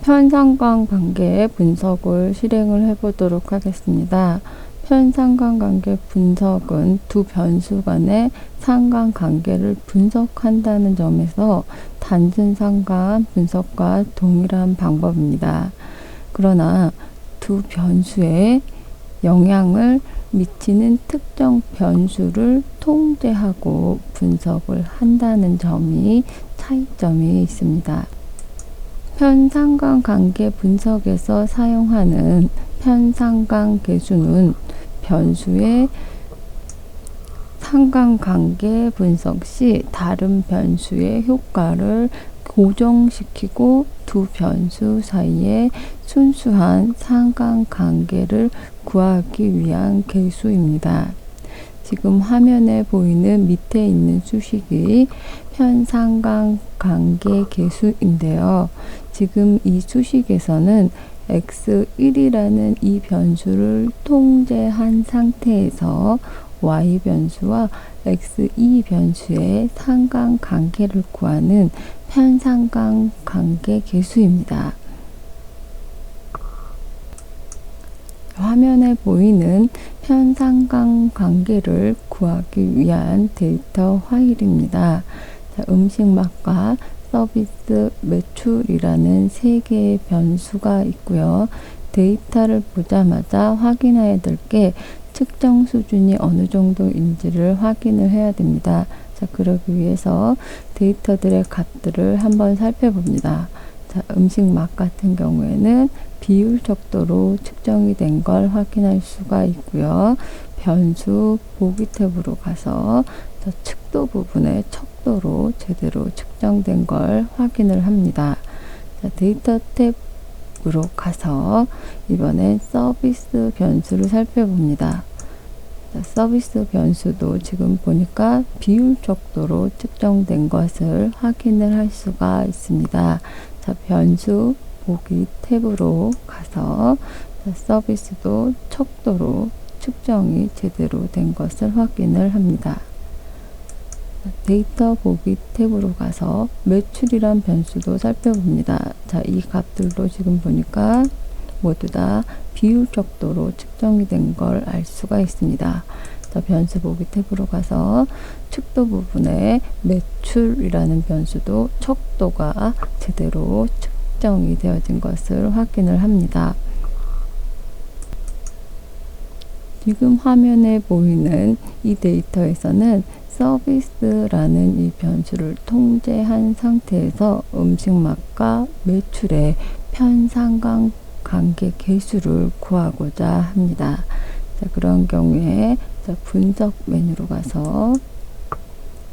편상관관계 분석을 실행을 해보도록 하겠습니다. 편상관관계 분석은 두 변수 간의 상관관계를 분석한다는 점에서 단순상관 분석과 동일한 방법입니다. 그러나 두 변수에 영향을 미치는 특정 변수를 통제하고 분석을 한다는 점이 차이점이 있습니다. 편상관관계 분석에서 사용하는 편상관계수는 변수의 상관관계 분석 시 다른 변수의 효과를 고정시키고 두 변수 사이의 순수한 상관관계를 구하기 위한 계수입니다. 지금 화면에 보이는 밑에 있는 수식이 편상관관계 계수인데요. 지금 이 수식에서는 x1이라는 이 변수를 통제한 상태에서 y 변수와 x2 변수의 상관관계를 구하는 편상관관계 계수입니다. 화면에 보이는 편상관관계를 구하기 위한 데이터 파일입니다. 음식맛과 서비스 매출이라는 세 개의 변수가 있고요. 데이터를 보자마자 확인해야 될 게 측정 수준이 어느 정도인지를 확인을 해야 됩니다. 자, 그러기 위해서 데이터들의 값들을 한번 살펴봅니다. 자, 음식맛 같은 경우에는 비율 척도로 측정이 된 걸 확인할 수가 있고요. 변수 보기 탭으로 가서 척도 부분의 척도로 제대로 측정된 걸 확인을 합니다. 자, 데이터 탭으로 가서 이번엔 서비스 변수를 살펴봅니다. 자, 서비스 변수도 지금 보니까 비율 척도로 측정된 것을 확인을 할 수가 있습니다. 자, 변수 보기 탭으로 가서 서비스도 척도로 측정이 제대로 된 것을 확인을 합니다. 데이터 보기 탭으로 가서 매출이란 변수도 살펴봅니다. 자, 이 값들도 지금 보니까 모두 다 비율 척도로 측정이 된 걸 알 수가 있습니다. 자, 변수 보기 탭으로 가서 척도 부분에 매출이라는 변수도 척도가 제대로 측정이 되어진 것을 확인을 합니다. 지금 화면에 보이는 이 데이터에서는 서비스라는 이 변수를 통제한 상태에서 음식맛과 매출의 편상관관계 계수를 구하고자 합니다. 자, 그런 경우에 분석 메뉴로 가서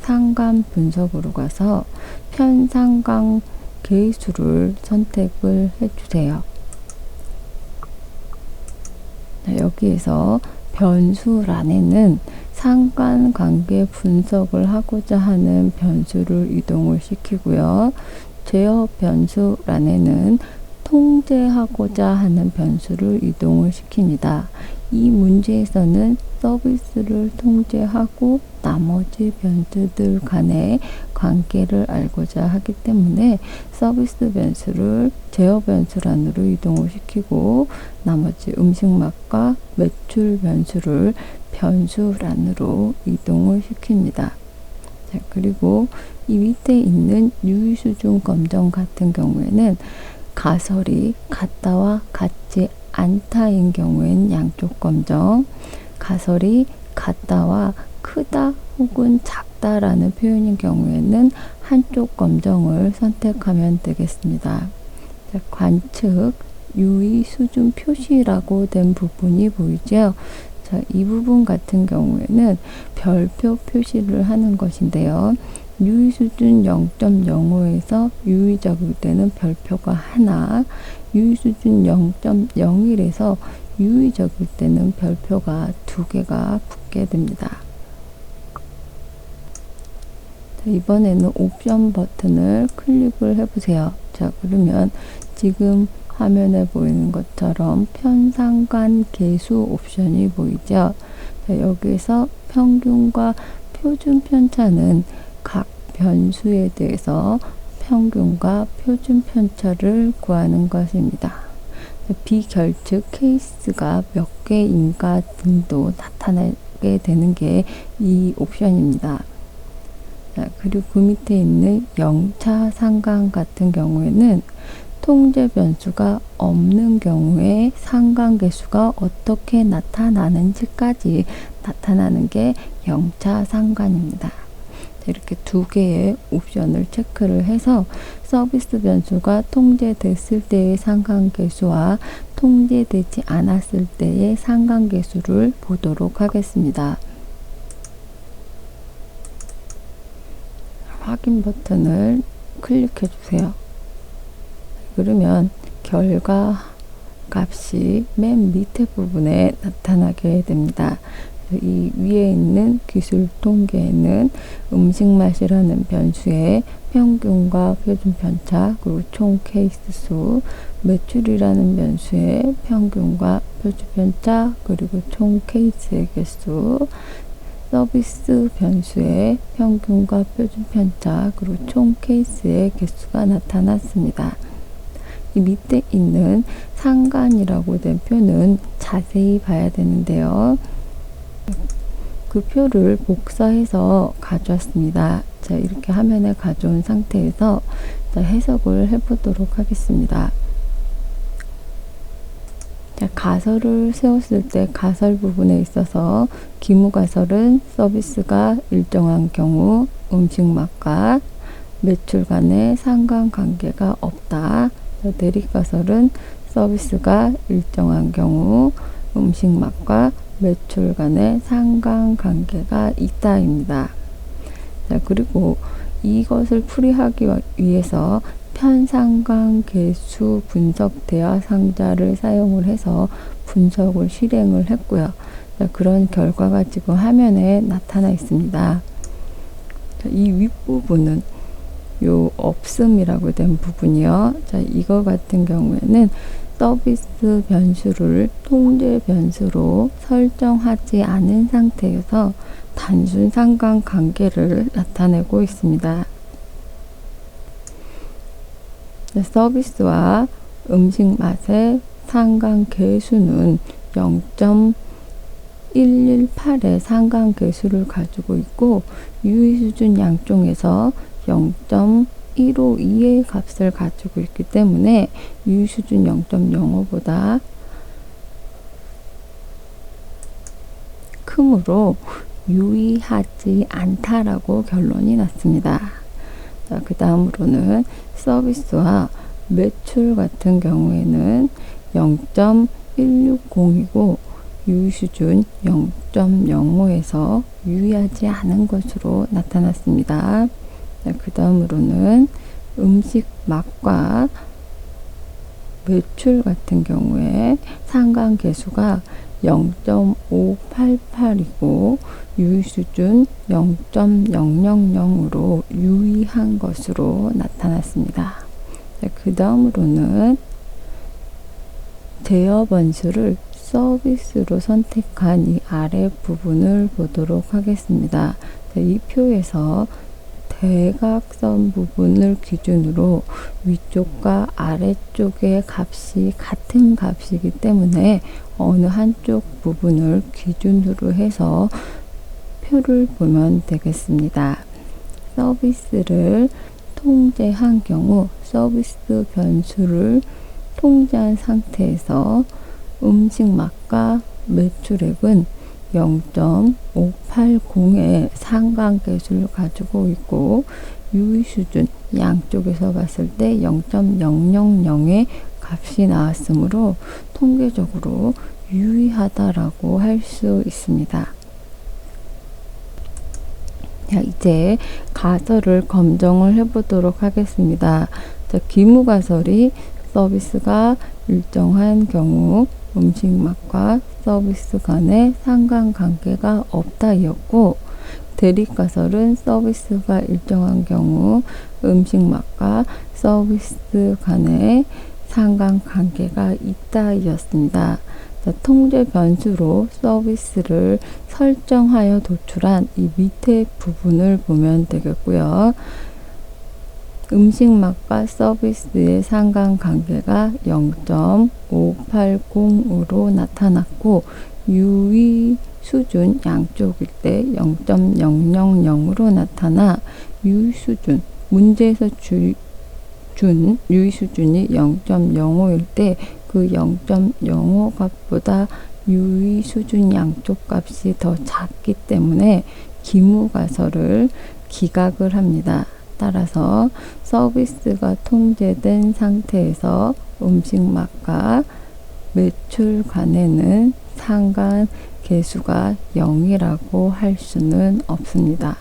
상관 분석으로 가서 편상관 계수를 선택을 해주세요. 자, 여기에서 변수란에는 상관관계 분석을 하고자 하는 변수를 이동을 시키고요. 제어 변수란에는 통제하고자 하는 변수를 이동을 시킵니다. 이 문제에서는 서비스를 통제하고 나머지 변수들 간의 관계를 알고자 하기 때문에 서비스 변수를 제어 변수란으로 이동을 시키고 나머지 음식맛과 매출 변수를 변수란으로 이동을 시킵니다. 자, 그리고 이 밑에 있는 유의수준 검정 같은 경우에는 가설이 같다와 같지 않다인 경우엔 양쪽 검정, 가설이 같다와 크다 혹은 작다라는 표현인 경우에는 한쪽 검정을 선택하면 되겠습니다. 자, 관측 유의 수준 표시라고 된 부분이 보이죠? 자, 이 부분 같은 경우에는 별표 표시를 하는 것인데요. 유의 수준 0.05에서 유의적일 때는 별표가 하나, 유의 수준 0.01에서 유의적일 때는 별표가 2개가 붙게 됩니다. 자, 이번에는 옵션 버튼을 클릭을 해보세요. 자, 그러면 지금 화면에 보이는 것처럼 편상관 계수 옵션이 보이죠. 자, 여기서 평균과 표준 편차는 각 변수에 대해서 평균과 표준 편차를 구하는 것입니다. 비결측 케이스가 몇 개인가 등도 나타나게 되는 게 이 옵션입니다. 그리고 그 밑에 있는 0차 상관 같은 경우에는 통제 변수가 없는 경우에 상관계수가 어떻게 나타나는지까지 나타나는 게 0차 상관입니다. 이렇게 두 개의 옵션을 체크를 해서 서비스 변수가 통제됐을 때의 상관계수와 통제되지 않았을 때의 상관계수를 보도록 하겠습니다. 확인 버튼을 클릭해 주세요. 그러면 결과 값이 맨 밑에 부분에 나타나게 됩니다. 이 위에 있는 기술 통계에는 음식 맛이라는 변수의 평균과 표준 편차, 그리고 총 케이스 수, 매출이라는 변수의 평균과 표준 편차, 그리고 총 케이스의 개수, 서비스 변수의 평균과 표준 편차, 그리고 총 케이스의 개수가 나타났습니다. 이 밑에 있는 상관이라고 된 표는 자세히 봐야 되는데요. 그 표를 복사해서 가져왔습니다. 자, 이렇게 화면에 가져온 상태에서 해석을 해보도록 하겠습니다. 자, 가설을 세웠을 때 가설 부분에 있어서 기무가설은 서비스가 일정한 경우 음식 맛과 매출 간의 상관관계가 없다. 자, 대립가설은 서비스가 일정한 경우 음식 맛과 매출 간의 상관관계가 있다입니다. 자, 그리고 이것을 풀이하기 위해서 편상관계수 분석 대화 상자를 사용을 해서 분석을 실행을 했고요. 자, 그런 결과가 지금 화면에 나타나 있습니다. 자, 이 윗부분은 요 없음이라고 된 부분이요. 자, 이거 같은 경우에는 서비스 변수를 통제 변수로 설정하지 않은 상태에서 단순 상관관계를 나타내고 있습니다. 서비스와 음식 맛의 상관계수는 0.118의 상관계수를 가지고 있고 유의수준 양쪽에서 0.152의 값을 가지고 있기 때문에 유의수준 0.05보다 크므로 유의하지 않다라고 결론이 났습니다. 자, 그 다음으로는 서비스와 매출 같은 경우에는 0.160이고 유의수준 0.05에서 유의하지 않은 것으로 나타났습니다. 그 다음으로는 음식 맛과 매출 같은 경우에 상관계수가 0.588이고 유의수준 0.000으로 유의한 것으로 나타났습니다. 그 다음으로는 제어 변수를 서비스로 선택한 이 아래 부분을 보도록 하겠습니다. 이 표에서 대각선 부분을 기준으로 위쪽과 아래쪽의 값이 같은 값이기 때문에 어느 한쪽 부분을 기준으로 해서 표를 보면 되겠습니다. 서비스를 통제한 경우 서비스 변수를 통제한 상태에서 음식 맛과 매출액은 0.580의 상관계수를 가지고 있고 유의수준 양쪽에서 봤을 때 0.000의 값이 나왔으므로 통계적으로 유의하다라고 할 수 있습니다. 자, 이제 가설을 검증을 해보도록 하겠습니다. 자, 기무가설이 서비스가 일정한 경우 음식 맛과 서비스 간의 상관관계가 없다였고 대립가설은 서비스가 일정한 경우 음식 맛과 서비스 간의 상관관계가 있다였습니다. 자, 통제 변수로 서비스를 설정하여 도출한 이 밑에 부분을 보면 되겠고요. 음식 맛과 서비스의 상관관계가 0.580으로 나타났고 유의 수준 양쪽일 때 0.000으로 나타나 유의 수준, 문제에서 준 유의 수준이 0.05일 때 그 0.05 값보다 유의 수준 양쪽 값이 더 작기 때문에 기무가설을 기각을 합니다. 따라서 서비스가 통제된 상태에서 음식 맛과 매출 간에는 상관 계수가 0이라고 할 수는 없습니다.